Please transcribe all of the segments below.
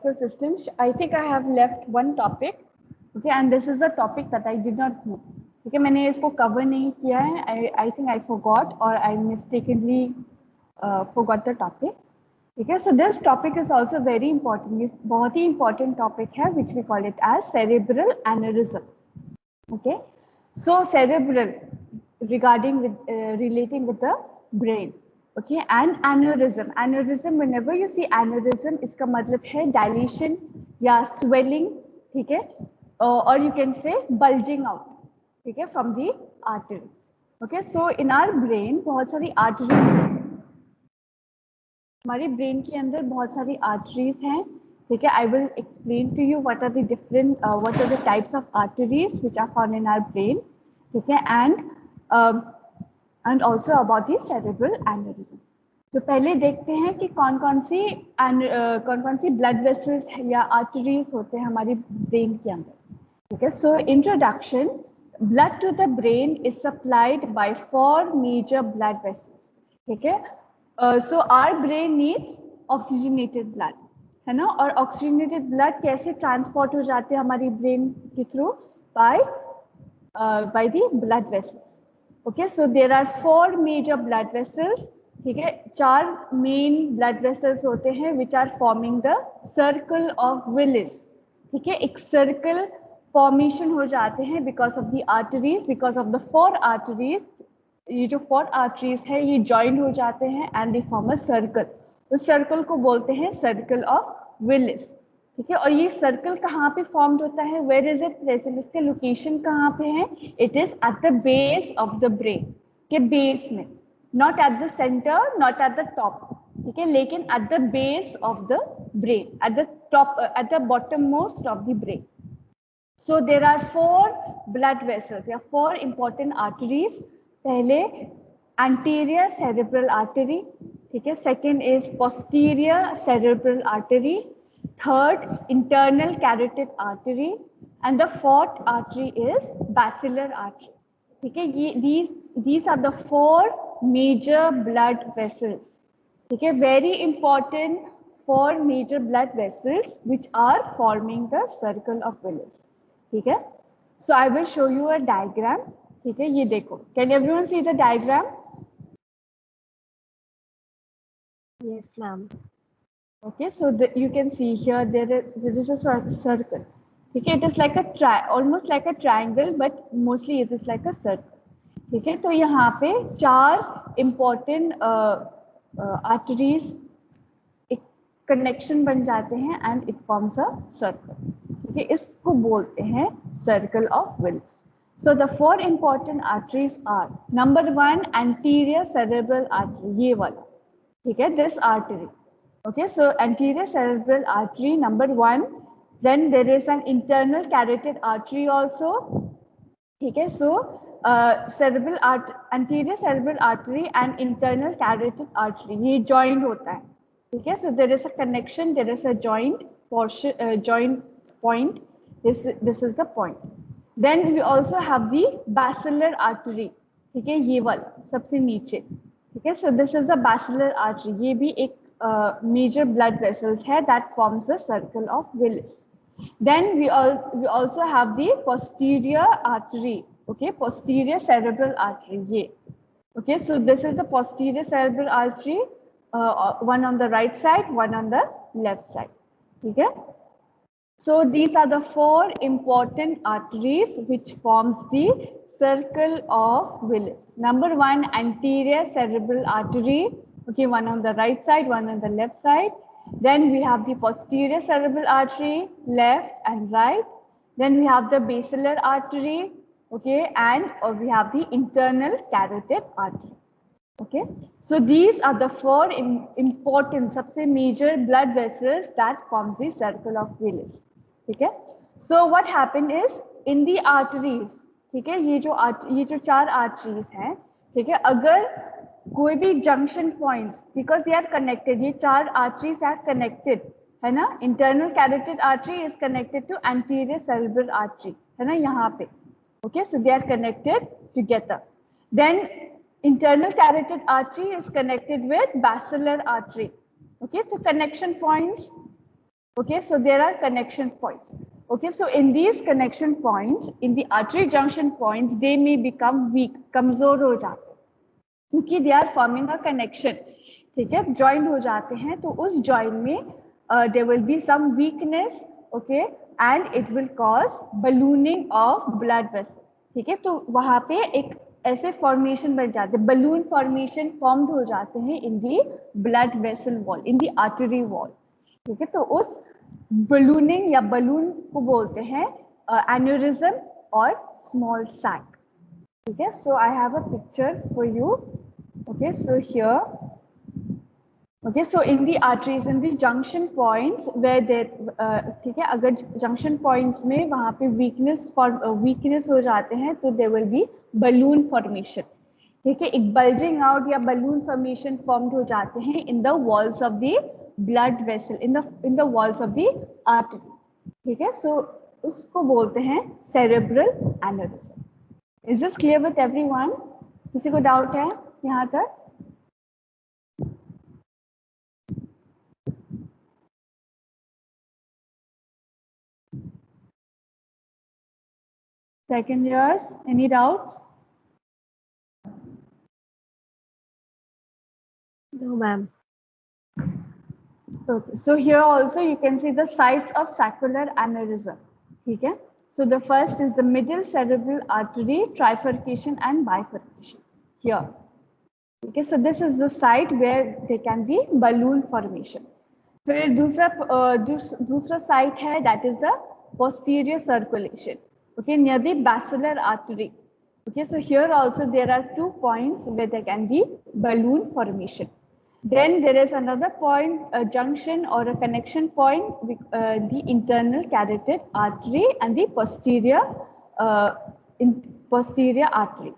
neurological system. I think I have left one topic, okay, and this is the topic that I did not know. Okay, मैंने इसको cover नहीं किया है. I think I forgot or I mistakenly forgot the topic. Okay, so this topic is also very important. ये बहुत ही important topic है, which we call it as cerebral aneurysm. Okay, so cerebral regarding with relating with the brain. Okay, and aneurysm. Aneurysm, whenever you see aneurysm, इसका मतलब है dilation या swelling, ठीक है, or you can say bulging out, ठीक है, from the arteries. Okay, so in our brain बहुत सारी arteries हैं. हमारे ब्रेन के अंदर बहुत सारी आर्टरीज हैं, ठीक है. I will explain to you what are the different what are the types of arteries which are found in our brain, ठीक है, and also about the cerebral aneurysm. तो पहले देखते हैं कि कौन कौन सी ब्लड वेसल्स या आर्टरीज होते हैं हमारी ब्रेन के अंदर, ठीक है. So introduction. Blood to the brain is supplied by 4 major blood vessels, ठीक है. So our brain needs oxygenated blood, है ना. और ऑक्सीजनेटेड ब्लड कैसे ट्रांसपोर्ट हो जाते हैं हमारी ब्रेन के through? by the blood vessels. Okay, so there are 4 major blood vessels, ठीक है. 4 मेन ब्लड वेसल्स होते हैं which are forming the circle of Willis, ठीक है. एक सर्कल फॉर्मेशन हो जाते हैं because of the arteries, because of the 4 arteries. ये जो 4 आर्टरीज है ये ज्वाइन हो जाते हैं and they form a circle. उस सर्कल को बोलते हैं सर्कल ऑफ विलिस, ठीक है. और ये सर्कल कहाँ पे फॉर्म्ड होता है? Where is it present? इसके लोकेशन कहाँ पे है? It is at the base of the brain, के बेस में, not at the centre, not at the top, ठीक है, लेकिन at the base of the brain, at the top, at the bottom most of the brain. So there are 4 blood vessels, there are 4 important arteries. पहले anterior cerebral artery, ठीक है. Second is posterior cerebral artery. Third internal carotid artery, and the 4th artery is basilar artery, ठीक है. ये these are the 4 major blood vessels, ठीक है. very important 4 major blood vessels which are forming the circle of Willis, ठीक है. So I will show you a diagram, ठीक है. ये देखो, can everyone see the diagram? Yes, ma'am. Okay, so you can see here there is a circle, ठीक है. It is like a almost like a triangle, but mostly it is like a circle, ठीक है. तो यहाँ पे 4 important arteries एक connection बन जाते हैं and it forms a circle, ठीक है. इसको बोलते हैं circle of Willis. So the 4 important arteries are number 1 anterior cerebral artery, ये वाला, ठीक है, this artery. Okay, so anterior cerebral artery number 1. Then there is an internal carotid artery also, ठीक है. So anterior cerebral artery and internal carotid artery ये joined होता है, ठीक है. So there is a connection, there is a joint portion, joint point. This is the point. Then we also have the basilar artery, ठीक है, ये वाला सबसे नीचे, ठीक है. So this is the basilar artery. ये भी एक major blood vessels है that forms the circle of Willis. Then we also have the posterior artery, okay, posterior cerebral artery ये, okay. So this is the posterior cerebral artery, one on the right side, one on the left side, ठीक है. So these are the 4 important arteries which forms the circle of Willis. Number 1 anterior cerebral artery, okay, one on the right side, one on the left side. Then we have the posterior cerebral artery, left and right. Then we have the basilar artery, okay, and we have the internal carotid artery, okay. So these are the 4 important सबसे major blood vessels that forms the circle of Willis, ठीक है. So what happened is in the arteries, ठीक है, ये जो 4 arteries हैं, ठीक है, अगर कोई भी junction points, because they are connected, ये 4 arteries are connected, है ना. internal carotid artery is connected to anterior cerebral artery, है ना, यहाँ पे, okay. So they are connected together. Then internal carotid artery is connected with basilar artery, okay. So connection points Okay, so there are connection points. Okay, so in these connection points, in the artery junction points, they may become weak, कमजोर हो जाते हैं क्योंकि they are forming a connection. ठीक है, joined हो जाते हैं तो उस joint में there will be some weakness, okay, and it will cause ballooning of blood vessel. ठीक है, तो वहाँ पे एक ऐसे फॉर्मेशन बन जाते हैं, बलून फॉर्मेशन फॉर्म्ड हो जाते हैं in the blood vessel wall, in the artery wall. ठीक है, तो उस बलूनिंग या बलून को बोलते हैं एन्यूरिज्म और स्मॉल सैक. ठीक है, so I have a picture for you. Okay, so here, okay, so in the arteries, in the junction points where there, ठीक है, अगर जंक्शन पॉइंट्स में वहाँ पे वीकनेस हो जाते हैं तो there will be balloon formation. ठीक है, एक बल्जिंग आउट या बलून फॉर्मेशन फॉर्म्ड हो जाते हैं in the walls of the blood vessel, in the walls of the artery. ठीक है, सो उसको बोलते हैं cerebral aneurysm. Is this clear with everyone? किसी को डाउट है यहाँ तक? Second years, any doubts? No, ma'am. Okay, so here also you can see the sites of saccular aneurysm. Okay, so the first is the middle cerebral artery trifurcation and bifurcation here. Okay, so this is the site where there can be balloon formation. फिर दूसरा site है, that is the posterior circulation. Okay, near the basilar artery. Okay, so here also there are 2 points where there can be balloon formation. Then there is another point, a junction or a connection point with the internal carotid artery and the posterior artery.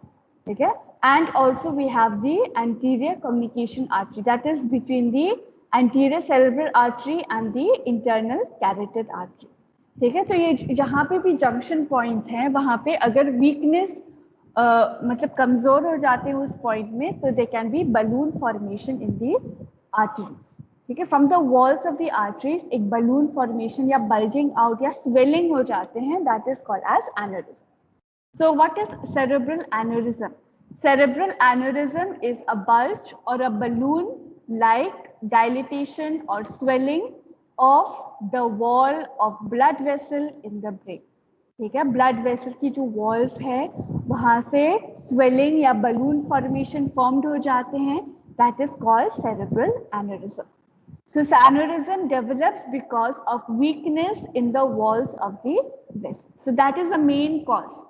Okay, and also we have the anterior communication artery, that is between the anterior cerebral artery and the internal carotid artery. ठीक है, तो ये जहाँ पे भी junction points हैं वहाँ पे अगर वीकनेस मतलब कमजोर हो जाते हैं उस पॉइंट में तो they can be balloon formation in the arteries. ठीक है, from the walls of the arteries एक बलून फॉर्मेशन या बल्जिंग आउट या स्वेलिंग हो जाते हैं, that is called as aneurysm. So what is cerebral aneurysm? Cerebral aneurysm is a bulge or a balloon-like dilatation or swelling of the wall of blood vessel in the brain. ठीक है, blood vessel की जो walls है वहां से swelling या balloon formation formed हो जाते हैं, that is called cerebral aneurysm. So aneurysm develops because of weakness in the walls of the vessel. So that is the main cause.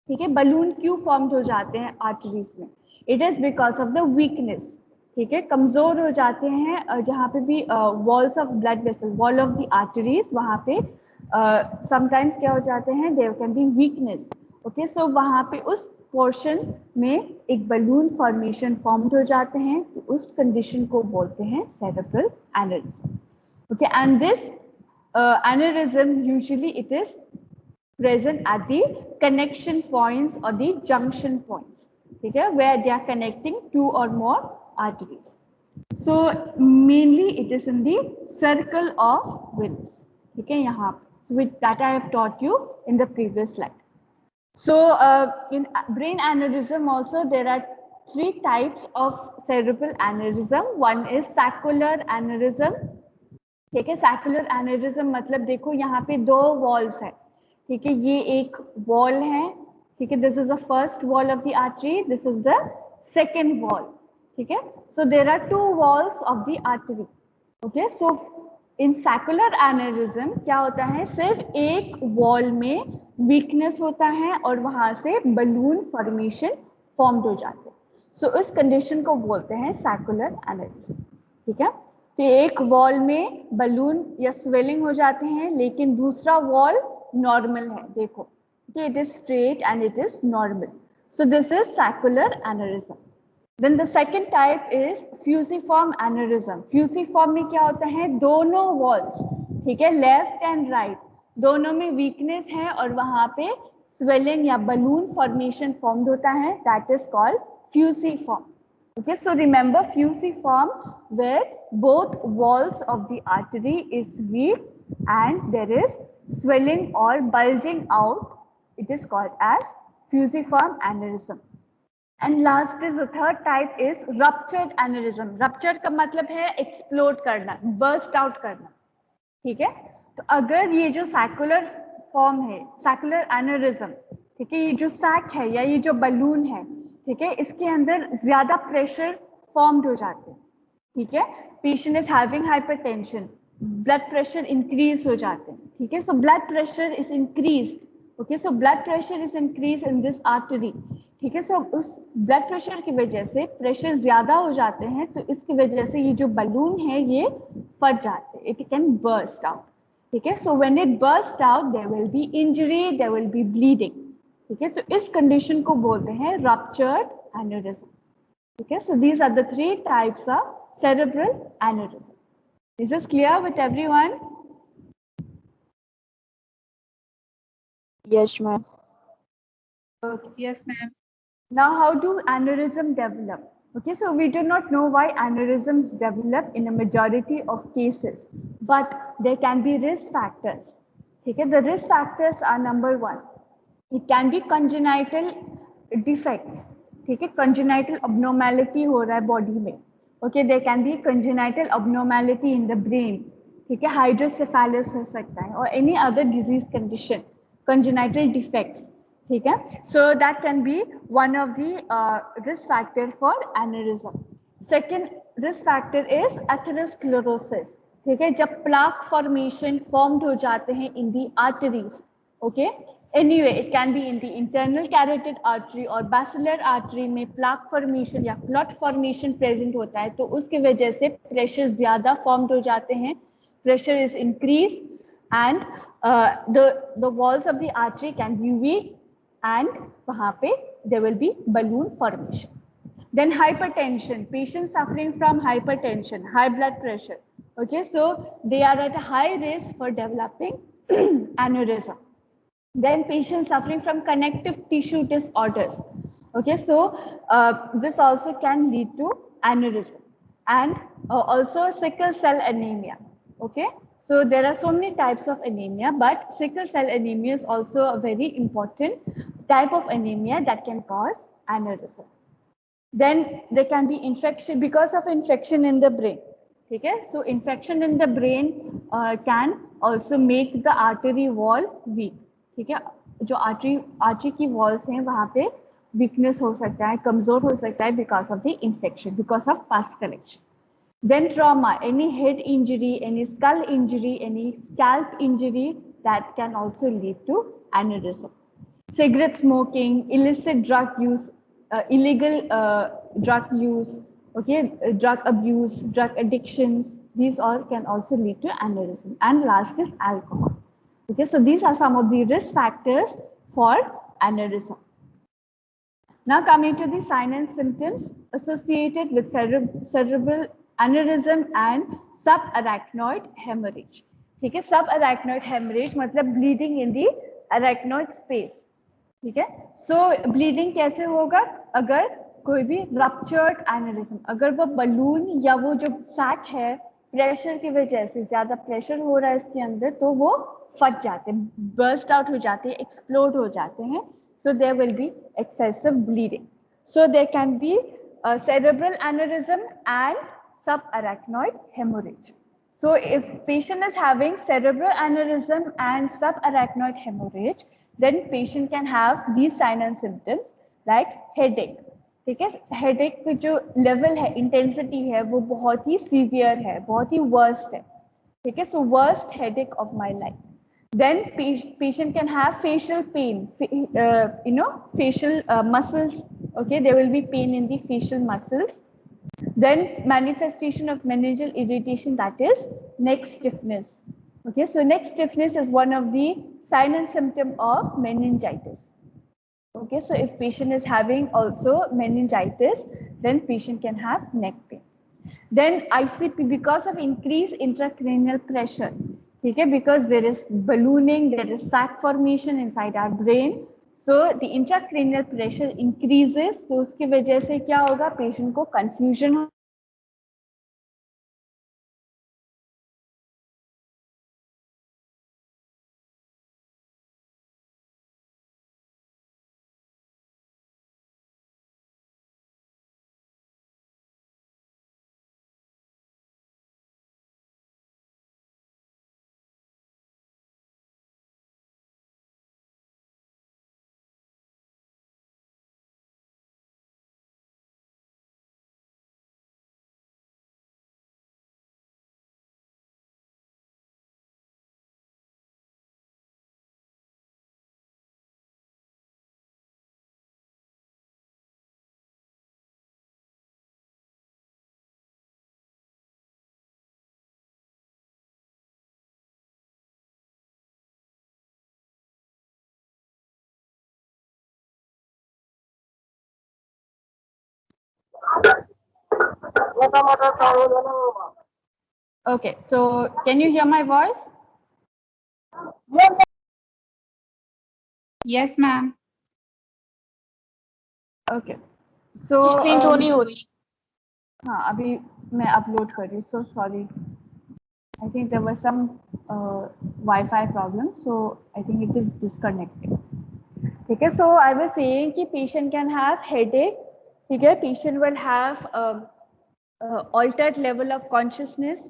ठीक है, बलून क्यों फॉर्म्ड हो जाते हैं आर्टरीज में? It is because of the weakness. ठीक है, कमजोर हो जाते हैं जहाँ पे भी walls of blood vessel, wall of the arteries, वहाँ पे समटाइम्स क्या हो जाते हैं, there can be weakness. Okay, so वहाँ पे उस पोर्शन में एक बलून फॉर्मेशन फॉर्म्ड हो जाते हैं, तो उस कंडीशन को बोलते हैं cerebral aneurysm. Okay, and this aneurysm usually it is present at the connection points or the junction points, okay, where they are connecting 2 or more arteries. So mainly it is in the circle of Willis. Okay, yahan, with that I have taught you in the previous slide. So in brain aneurysm also there are 3 types of cerebral aneurysm. One is saccular aneurysm. ठीक है, saccular aneurysm मतलब देखो यहाँ पे 2 walls है. ठीक है, ये एक वॉल है. ठीक है, this is the first wall of the artery, this is the second wall. ठीक है, so there are 2 walls of the artery. Okay, so in saccular aneurysm क्या होता है, सिर्फ एक वॉल में वीकनेस होता है और वहां से बलून फॉर्मेशन फॉर्म्ड हो जाते हैं. सो इस कंडीशन को बोलते हैं सैकुलर एन्यूरिज्म. ठीक है, तो एक वॉल में बलून या स्वेलिंग हो जाते हैं लेकिन दूसरा वॉल नॉर्मल है. देखो, it is straight and it is normal. So this is saccular aneurysm. Then the second type is fusiform aneurysm. Fusiform में क्या होता है, दोनों walls, ठीक है, लेफ्ट एंड राइट, दोनों में वीकनेस है और वहां पे स्वेलिंग या बलून फॉर्मेशन फॉर्म्ड होता है, that is called fusiform. Okay, so remember fusiform where both walls of the artery is weak and there is swelling or bulging out. It is called as fusiform aneurysm. And last is the third type is ruptured aneurysm. Ruptured का मतलब है explode करना, burst out करना. ठीक है, तो अगर ये जो सैकुलर फॉर्म है, सैकुलर एनेरिज्म, ठीक है, ये जो सैक है या ये जो बलून है, ठीक है, इसके अंदर ज्यादा प्रेशर फॉर्म्ड हो जाते हैं. ठीक है, patient is having hypertension, blood pressure increase हो जाते हैं. ठीक है, so blood pressure is increased. Okay, so blood pressure is increase in this artery. ठीक है, सो उस ब्लड प्रेशर की वजह से प्रेशर ज्यादा हो जाते हैं, तो इसकी वजह से ये जो बलून है ये फट जाते हैं. It can burst out. ठीक है, so when it burst out there will be injury, there will be bleeding. ठीक है, तो इस कंडीशन को बोलते हैं रप्चर्ड एनेरिज्म. ठीक है, so these are the 3 types of cerebral aneurysm. Is this clear with everyone? Yes, ma'am. Okay. Yes, ma'am. Now, how do aneurysm develop? Okay, so we do not know why aneurysms develop in a majority of cases, but there can be risk factors. Okay, the risk factors are number 1. It can be congenital defects. ठीक है, congenital abnormality हो रहा है body में. Okay, there can be congenital abnormality in the brain. ठीक है, hydrocephalus हो सकता है, or any other disease condition, congenital defects. ठीक है, so that can be one of the risk factor for aneurysm. Second risk factor is atherosclerosis. ठीक है, जब plaque formation formed हो जाते हैं in the arteries. Okay, anyway it can be in the internal carotid artery or basilar artery में plaque formation या clot formation present होता है, तो उसके वजह से pressure ज़्यादा formed हो जाते हैं, pressure is increased and the walls of the artery can be weak and वहाँ पे there will be balloon formation. Then hypertension, patients suffering from hypertension, high blood pressure. Okay, so they are at a high risk for developing aneurysm. Then patients suffering from connective tissue disorders. Okay, so this also can lead to aneurysm. And also sickle cell anemia. Okay, so there are so many types of anemia, but sickle cell anemia is also a very important type of anemia that can cause aneurysm. Then there can be infection because of infection in the brain. Okay, so infection in the brain can also make the artery wall weak. ठीक है, जो artery की walls हैं वहाँ पे weakness हो सकता है, कमजोर हो सकता है because of the infection, because of past collection. Then trauma, any head injury, any skull injury, any scalp injury, that can also lead to aneurysm. Cigarette smoking, illicit drug use, illegal drug use, okay, drug abuse, drug addictions, these all can also lead to aneurysm. And last is alcohol. Okay, so these are some of the risk factors for aneurysm. Now coming to the signs and symptoms associated with cerebral aneurysm and subarachnoid hemorrhage. ठीक है, subarachnoid hemorrhage मतलब bleeding in the arachnoid space. ठीक है, सो bleeding कैसे होगा? अगर कोई भी रप्चर्ड एनेरिज्म, अगर वो बलून या वो जो सैक है प्रेशर की वजह से, ज्यादा प्रेशर हो रहा है इसके अंदर, तो वो फट जाते हैं, बर्स्ट आउट हो जाते हैं, एक्सप्लोड हो जाते हैं. So there will be excessive bleeding. So there can be cerebral aneurysm and subarachnoid hemorrhage. So if patient is having cerebral aneurysm and subarachnoid hemorrhage, then patient can have these signs and symptoms like headache. ठीक है, headache की जो level है, intensity है, वो बहुत ही severe है, बहुत ही worst है. ठीक है, so worst headache of my life. Then patient can have facial pain, facial muscles. Okay, there will be pain in the facial muscles. Then manifestation of meningeal irritation, that is neck stiffness. Okay, so neck stiffness is one of the sign and symptom of meningitis. Okay, so if patient is having also meningitis, then patient can have neck pain. Then ICP, because of increased intracranial pressure. Okay, because there is ballooning, there is sac formation inside our brain. So the intracranial pressure increases, तो उसकी वजह से क्या होगा, patient को confusion Okay, so can you hear my voice? Yes, ma'am. Okay, so screen show नहीं हो रही। हाँ अभी मैं अपलोड कर रही हूँ, so sorry. I think there was some Wi-Fi problem, so I think it is disconnected. ठीक है, so I was saying कि patient can have headache, ठीक है, patient will have altered level of consciousness,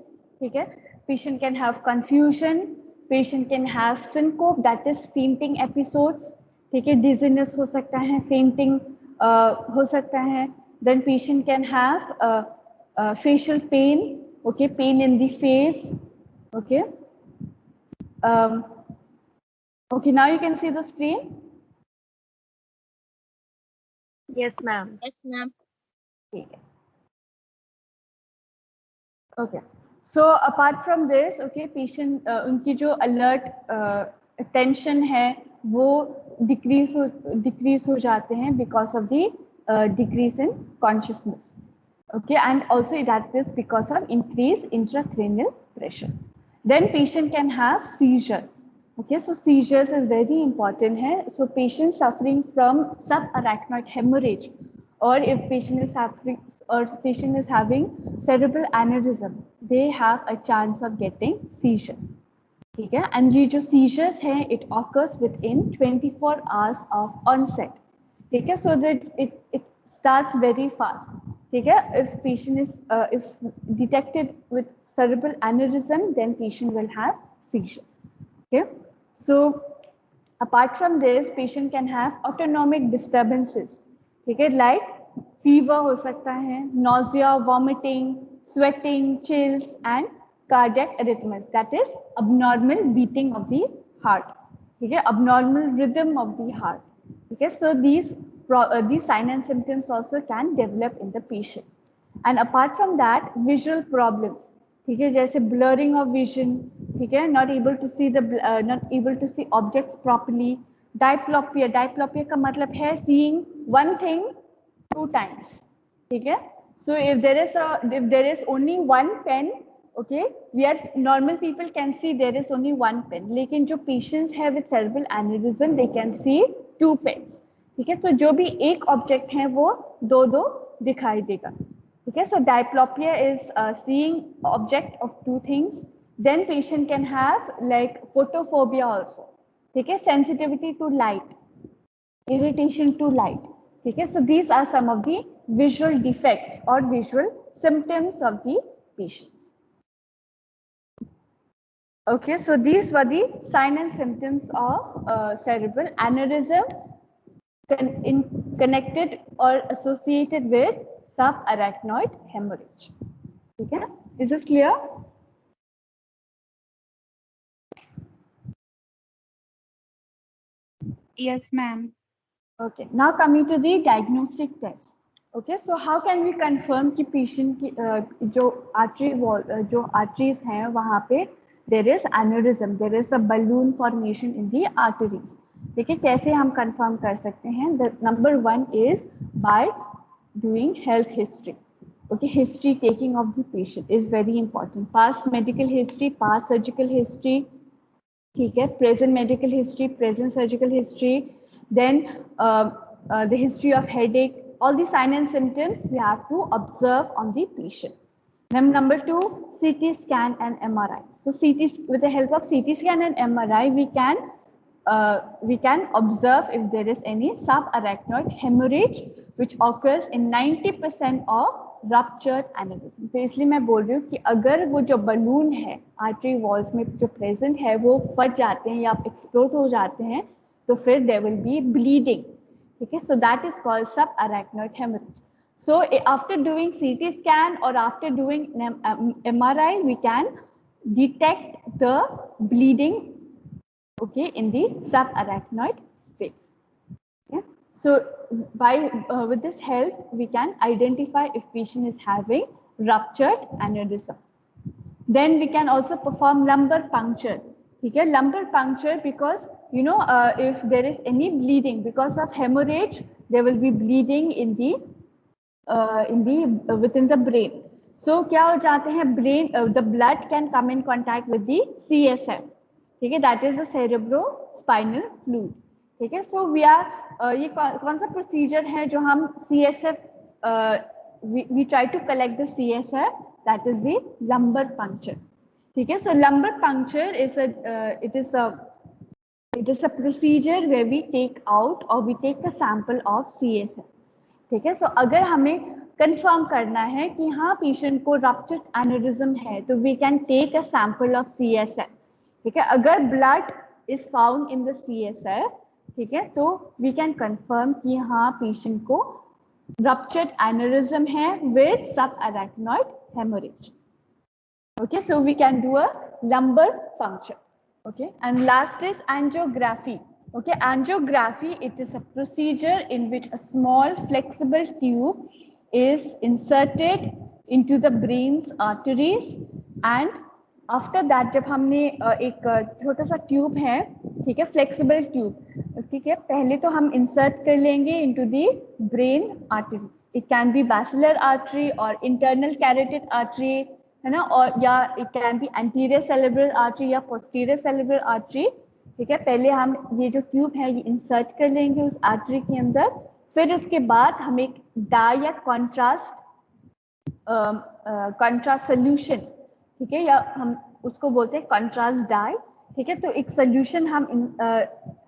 ठीक है, patient can have confusion, patient can have syncope, that is fainting episodes, ठीक है, dizziness हो सकता है, fainting हो सकता है, then patient can have facial pain, okay, pain in the face, okay. Okay, now you can see the screen. Yes, ma'am. Yes, ma'am. ठीक है. Okay, so apart from this, okay, patient उनकी जो alert attention है वो decrease हो जाते हैं because of the decrease in consciousness, okay, and also that is because of increased intracranial pressure. Then patient can have seizures, okay, so seizures is very important है. So patient suffering from subarachnoid hemorrhage, or if patient is suffering or patient is having cerebral aneurysm, they have a chance of getting seizures, ठीक है. And ये जो seizures है, it occurs within 24 hours of onset, ठीक है, so that it starts very fast, ठीक है. If patient is if detected with cerebral aneurysm, then patient will have seizures, okay. So apart from this, patient can have autonomic disturbances, ठीक है, like fever हो सकता है, nausea, vomiting, sweating, chills and cardiac arrhythmias, that is abnormal beating of the heart, ठीक है, abnormal rhythm of the heart, ठीक है. So these signs and symptoms also can develop in the patient. And apart from that, visual problems, ठीक है, जैसे blurring of vision, ठीक है, not able to see objects properly, diplopia का मतलब है seeing one thing two times, ठीक है. So if there is only one pen, okay, we are normal people can see there is only one pen, लेकिन जो patients है with cerebral aneurysm, they can see two pens, ठीक है. तो जो भी एक object है वो दो दिखाई देगा, ठीक है. So diplopia is seeing object of two things. Then patient can have like photophobia also, ठीक है, sensitivity to light, irritation to light, ठीक है. So these are some of the visual defects or visual symptoms of the patients. Okay, so these were the sign and symptoms of cerebral aneurysm connected or associated with subarachnoid hemorrhage, ठीक है. Is this clear? Yes, ma'am. Okay, now coming to the diagnostic test. Okay, so how can we confirm कि patient की जो arteries हैं वहाँ पे there is aneurysm, there is a balloon formation in the arteries, ठीक है. कैसे हम confirm कर सकते हैं? The number one is by doing health history. Okay, history taking of the patient is very important. Past medical history, past surgical history, ठीक है, present medical history, present surgical history, then the history of headache, all the signs and symptoms we have to observe on the patient. Then number 2, CT scan and MRI. So with the help of CT scan and MRI, we can observe if there is any subarachnoid hemorrhage which occurs in 90% of ruptured aneurysm. तो इसलिए मैं बोल रही हूँ कि अगर वो जो बलून है आर्टरी वॉल्स में जो प्रेजेंट है वो फट जाते हैं या एक्सप्लोड हो जाते हैं तो फिर देयर विल बी ब्लीडिंग. ठीक है, so that is called subarachnoid hemorrhage. So after doing CT scan or after doing MRI, we can detect the bleeding, okay, in the subarachnoid space. Okay? So with this help, we can identify if patient is having ruptured aneurysm. Then we can also perform lumbar puncture. Okay, lumbar puncture because if there is any bleeding because of hemorrhage, there will be bleeding in the within the brain. So क्या हो जाते हैं brain, the blood can come in contact with the CSF. ठीक है, that is the cerebrospinal fluid. ठीक है, so we are ये कौन सा प्रोसीजर है जो हम CSF we try to collect the CSF, that is the lumbar puncture. ठीक है, so lumbar puncture is it is a procedure where we take out or we take a sample of CSF. ठीक है, सो अगर हमें confirm करना है कि हाँ पेशेंट को रप्चर्ड एनेरिज्म है तो we can take a sample of CSF. ठीक है, अगर blood is found in the CSF, ठीक है, तो वी कैन कंफर्म कि हाँ पेशेंट को रप्चर्ड एनेरिज्म है with subarachnoid hemorrhage. Okay, so we can do a lumbar puncture. Okay, and last is angiography. Okay, angiography, it is a procedure in which a small flexible tube is inserted into the brain's arteries, and after that जब हमने एक छोटा सा tube है, ठीक है, flexible tube, ठीक है, पहले तो हम इंसर्ट कर लेंगे into the brain arteries. It can be basilar artery or internal carotid artery, है ना, और या it can be anterior cerebral artery या posterior cerebral artery. ठीक है, पहले हम ये जो ट्यूब है ये इंसर्ट कर लेंगे उस आर्टरी के अंदर, फिर उसके बाद हम एक डाई या कॉन्ट्रास्ट सोल्यूशन, ठीक है, या हम उसको बोलते हैं कॉन्ट्रास्ट डाई. ठीक है, तो एक सोल्यूशन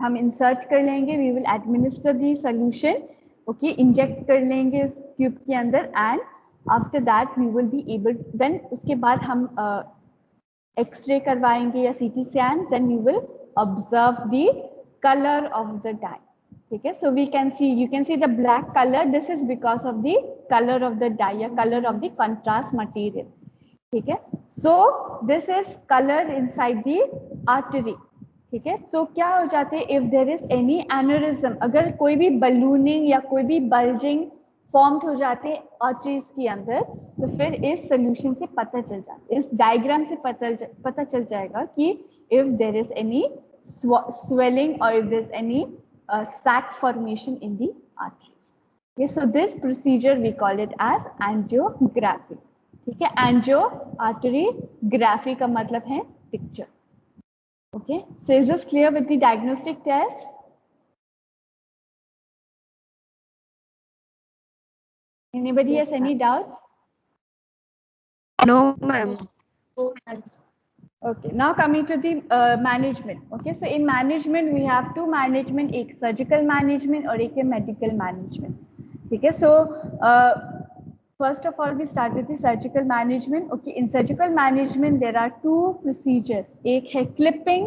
हम इंसर्ट कर लेंगे, we will administer the solution. Okay, inject कर लेंगे उस ट्यूब के अंदर and after that we will be able, then उसके बाद हम एक्सरे करवाएंगे या CT scan, then we will observe the color of the dye. ठीक है, so we can see, you can see the black color, this is because of the color of the dye या color of the contrast material. ठीक है, so this is color inside the artery. ठीक है, तो क्या हो जाते हैं if there is any aneurysm, अगर कोई भी ballooning या कोई भी bulging formed हो जाते हैं arteries के अंदर, तो फिर इस solution से पता चल जाता है, इस diagram से पता चल जाएगा कि if there is any swelling or if there's any sac formation in the arteries. Okay, so this procedure we call it as angiography. ठीक है, angio artery, graphy का मतलब है picture. Okay, so is this clear with the diagnostic test? Anybody Yes, has any doubts? No, ma'am. Okay, now coming to the management. Okay, so in management we have two management, एक surgical management और एक है medical management. ठीक है, so first of all we start with the surgical management. Okay, in surgical management there are two procedures, एक है clipping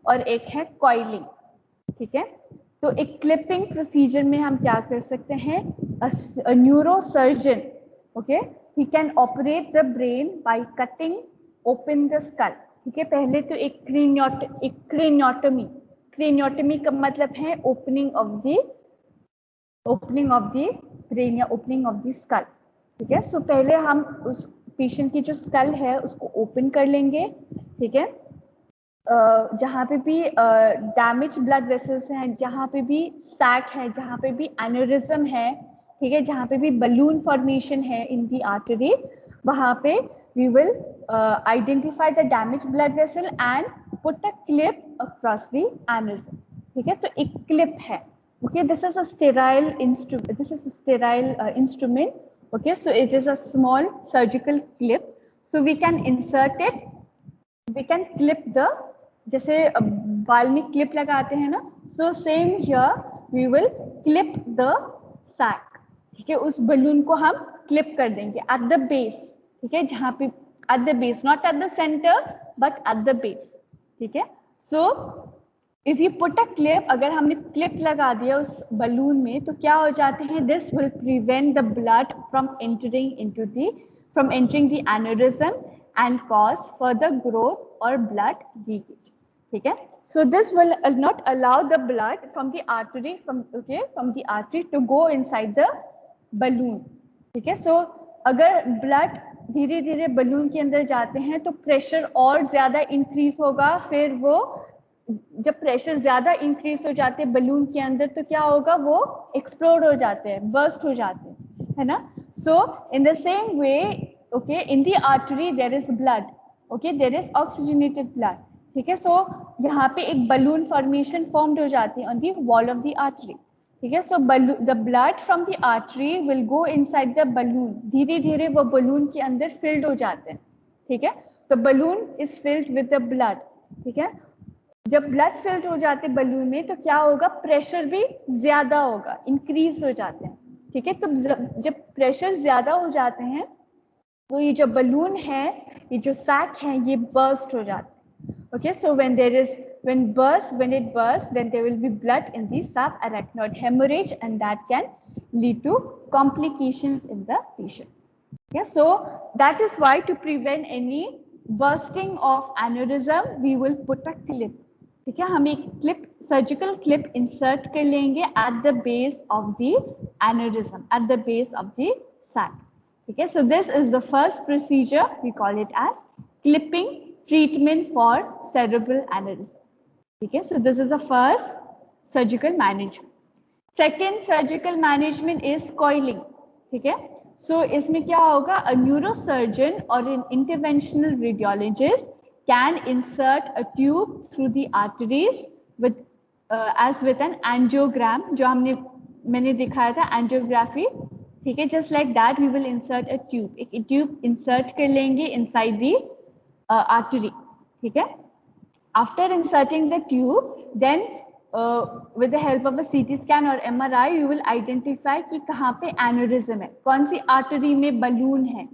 और एक है coiling. ठीक है, तो एक clipping procedure में हम क्या कर सकते हैं, a neurosurgeon, okay, he can operate the brain by cutting open the skull. ठीक है, पहले तो एक क्रेनियोटमी का मतलब है ओपनिंग ऑफ द ब्रेन या ओपनिंग ऑफ द स्कल. ठीक है, सो पहले हम उस पेशेंट की जो स्कल है उसको ओपन कर लेंगे. ठीक है, जहाँ पे भी डैमेज ब्लड वेसल्स हैं, जहाँ पे भी सैक है, जहाँ पे भी एनेरिज्म है, ठीक है, जहाँ पे भी बलून फॉर्मेशन है इन दी आर्टरी, वहाँ पे we will identify the damaged blood vessel and put a clip across the aneurysm. ठीक है, तो एक क्लिप है, Okay, this is a sterile instrument. This is a sterile instrument. Okay, so it is a small surgical clip. So we can insert it. We can clip the, जैसे बाल में clip लगाते हैं ना. So same here, we will clip the sac. ठीक है, उस balloon को हम clip कर देंगे at the base. ठीक है, जहाँ पे at the base, not at the center, but at the base. ठीक है, so if you put a clip, अगर हमने clip लगा दिया उस balloon में, तो क्या हो जाते हैं? This will prevent the blood from entering the aneurysm and cause further growth or blood leakage. ठीक है, so this will not allow the blood from the artery to go inside the balloon. ठीक है, so अगर blood धीरे धीरे balloon के अंदर जाते हैं तो pressure और ज्यादा increase होगा. फिर वो जब प्रेशर ज्यादा इंक्रीज हो जाते हैं बलून के अंदर तो क्या होगा? वो एक्सप्लोड हो जाते हैं, बर्स्ट हो जाते हैं, है ना. So in the same way, okay, in the artery there is blood. Okay, there is oxygenated blood. ठीक है, सो यहाँ पे एक बलून फॉर्मेशन फॉर्म्ड हो जाती है on the wall of the artery. ठीक है, so the blood from the artery will go inside the balloon. धीरे धीरे वो बलून के अंदर फिल्ड हो जाते हैं. ठीक है, तो balloon is filled with the blood. ठीक है, जब ब्लड फिल्ड हो जाते बलून में तो क्या होगा? प्रेशर भी ज्यादा होगा, इंक्रीज हो जाते हैं. ठीक है, तो जब प्रेशर ज्यादा हो जाते हैं तो ये जो बलून है, ये जो सैक है, ये बर्स्ट हो जाते हैं. Okay, so when it bursts, then there will be blood in the subarachnoid hemorrhage, and that can lead to complications in the patient. Okay, so that is why to prevent any bursting of aneurysm, we will put a clip. ठीक है, हम एक clip, surgical clip insert कर लेंगे at the base of the aneurysm, at the base of the sac. ठीक है, so this is the first procedure, we call it as clipping treatment for cerebral aneurysm. ठीक है, so this is the first surgical management. Second surgical management is coiling. ठीक है, सो इसमें क्या होगा? अ न्यूरोसर्जन और an interventional radiologist can insert a tube through the arteries as with an angiogram, जो मैंने दिखाया था angiography. ठीक है, just like that we will insert a tube. एक tube insert कर लेंगे inside the artery. ठीक है, after inserting the tube, then with the help of a CT scan or MRI, you will identify कि कहाँ पे aneurysm है, कौन सी artery में balloon है.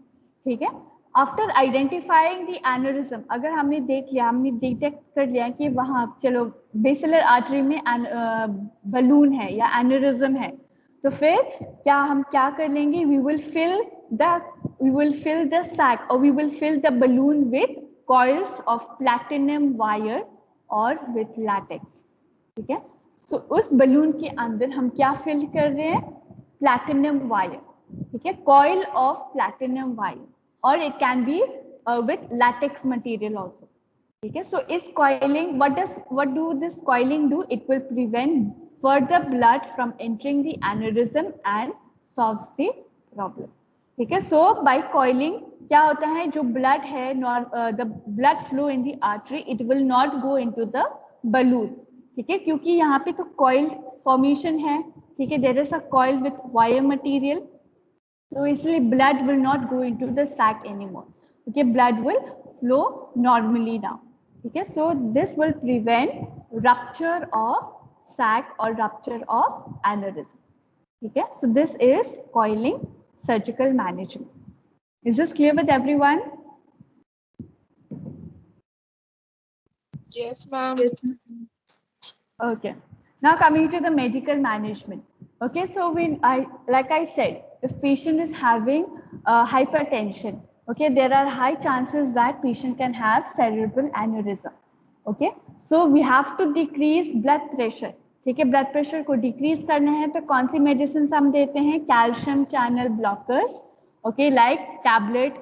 ठीक है, आफ्टर आइडेंटिफाइंग द एनेरिज्म, अगर हमने डिटेक्ट कर लिया कि वहाँ चलो बेसिलर आर्टरी में बलून है या एनेरिज्म है, तो फिर हम क्या कर लेंगे? We will fill the sac और we will fill the balloon with coils of platinum wire और विथ लैटेक्स. ठीक है, सो उस बलून के अंदर हम क्या फिल कर रहे हैं? Platinum wire. ठीक है, coil of platinum wire, or it can be with latex material also. Okay, so is coiling, what do this coiling do? It will prevent further blood from entering the aneurysm and solves the problem. Okay, so by coiling क्या होता है? जो blood है, the blood flow in the artery, it will not go into the balloon. ठीक है, क्योंकि यहाँ पे तो coil formation है. ठीक है, there is a coil with wire material. So इसलिए blood will not go into the sac anymore. Okay, blood will flow normally now. Okay, so this will prevent rupture of sac or rupture of aneurysm. Okay, so this is coiling surgical management. Is this clear with everyone? Yes, ma'am. Okay, now coming to the medical management. Okay, so like I said, if patient is having hypertension, okay, there are high chances that patient can have cerebral aneurysm. Okay, so we have to decrease blood pressure. ठीक है, blood pressure को decrease करना है तो कौन सी medicine हम देते हैं? Calcium channel blockers. Okay, like tablet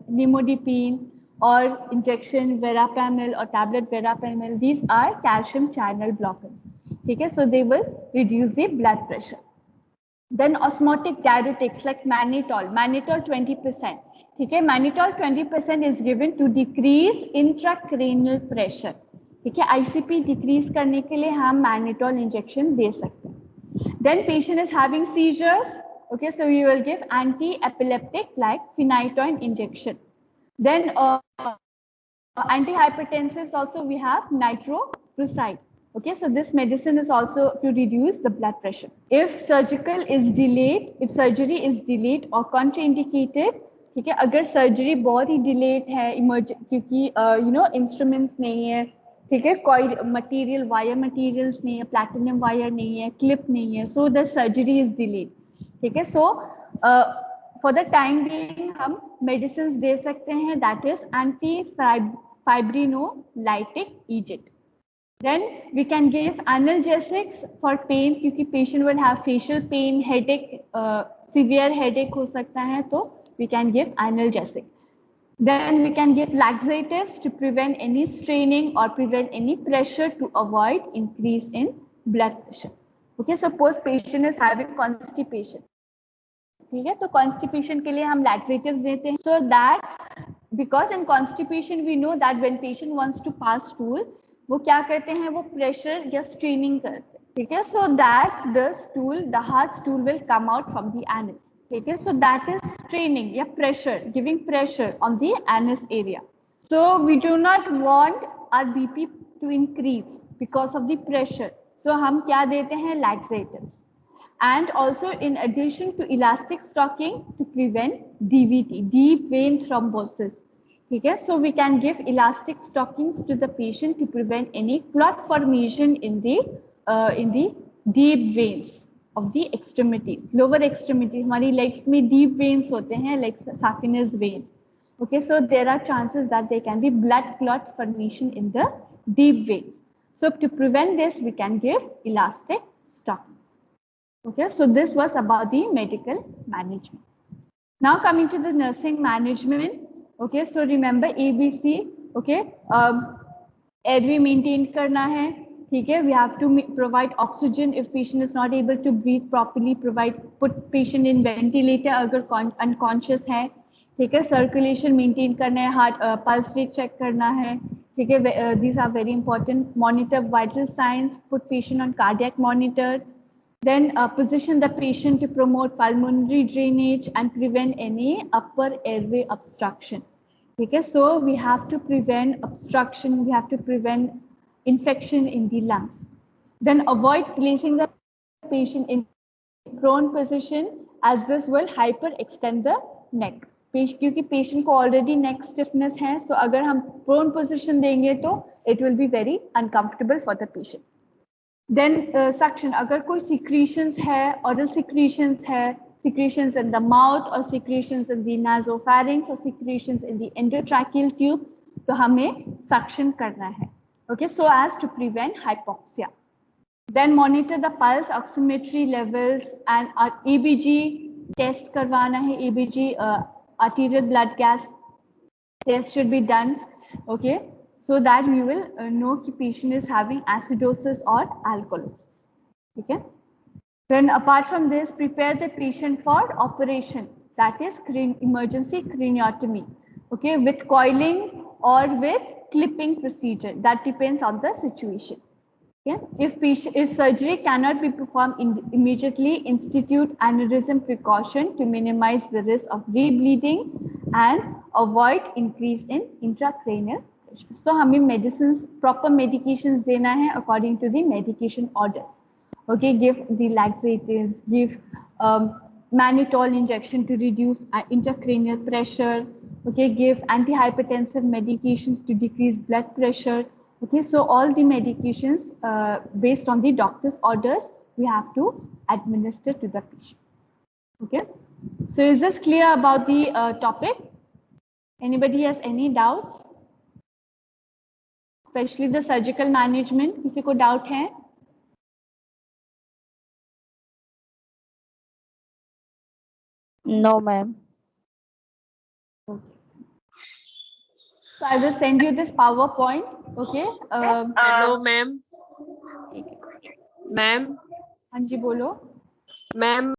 nimodipine और इंजेक्शन वेरापेमिल और tablet verapamil. These are calcium channel blockers. ठीक है, so they will reduce the blood pressure. Then osmotic diuretics like mannitol 20%. ठीक है, mannitol 20% is given to decrease intracranial pressure. ठीक है, ICP decrease करने के लिए हम मैग्नेटोल इंजेक्शन दे सकते हैं. Then patient is having seizures, okay, so we will give anti-epileptic like phenytoin injection. Then antihypertensives also we have nitroprusside. Okay, so this medicine is also to reduce the blood pressure. If surgical is delayed, if surgery is delayed or contraindicated, ठीक है, अगर surgery बहुत ही delayed है क्योंकि instruments नहीं है, ठीक है, कोई मटेरियल वायर मटेरियल्स नहीं है, प्लैटिनम वायर नहीं है, क्लिप नहीं है, so the surgery is delayed. ठीक है, so for the time being हम मेडिसिन दे सकते हैं, that is anti fibrinolytic agent. Then we can give analgesics for pain क्योंकि patient will have facial pain, headache, severe headache हो सकता है, तो we can give analgesic. Then we can give laxatives to prevent any straining or prevent any pressure to avoid increase in blood pressure. Okay, suppose patient is having constipation. ठीक है, तो constipation के लिए हम लैक्सेटिव्स देते हैं, so that because in constipation we know that when patient wants to pass stool, वो क्या करते हैं, वो प्रेशर या स्ट्रेनिंग करते हैं. ठीक है, so that the stool, the hard stool will come out from the anus. ठीक है, सो दैट इज स्ट्रेनिंग या pressure, giving pressure on the anus area. So we do not want our BP to increase because of the pressure, so हम क्या देते हैं, laxatives. And also in addition to elastic stocking to prevent DVT, deep vein thrombosis. Okay, so we can give elastic stockings to the patient to prevent any clot formation in the deep veins of the extremities, lower extremities. हमारी legs में deep veins होते हैं, like saphenous veins. Okay, so there are chances that there can be blood clot formation in the deep veins. So to prevent this, we can give elastic stockings. Okay, so this was about the medical management. Now coming to the nursing management. Okay, so remember ABC. Okay, airway maintain करना है. ठीक है, we have to provide oxygen if patient is not able to breathe properly. Put patient in ventilator अगर unconscious है. ठीक है, circulation maintain करना है, heart pulse rate check करना है. ठीक है, these are very important. Monitor vital signs. Put patient on cardiac monitor. Then position the patient to promote pulmonary drainage and prevent any upper airway obstruction. Okay, so we have to prevent obstruction, we have to prevent infection in the lungs. Then avoid placing the patient in prone position as this will hyperextend the neck. क्योंकि patient को already neck stiffness है, so अगर हम prone position देंगे तो it will be very uncomfortable for the patient. Then suction, अगर कोई secretions है, oral secretions है, secretions in the mouth or secretions in the nasopharynx or secretions in the endotracheal tube, तो हमें suction करना है. Okay, so as to prevent hypoxia. Then monitor the pulse oximetry levels and our ABG test करवाना है. ABG arterial blood gas test should be done. Okay, so that we will know कि patient is having acidosis or alkalosis. Okay. Then apart from this, prepare the patient for operation, that is emergency craniotomy. Okay, with coiling or with clipping procedure, that depends on the situation. Okay. If surgery cannot be performed immediately, institute aneurysm precaution to minimize the risk of rebleeding and avoid increase in intracranial. So हमें medicines, proper medications देना है according to the medication orders. Okay, give the laxatives, give mannitol injection to reduce intracranial pressure. Okay, give antihypertensive medications to decrease blood pressure. Okay, so all the medications based on the doctor's orders we have to administer to the patient. Okay, so is this clear about the topic? Anybody has any doubts? Especially the surgical management, किसी को doubt है? No, ma'am. Okay. So I will send you this PowerPoint. Okay. Hello, ma'am. Ma'am. हाँ जी बोलो. Ma'am.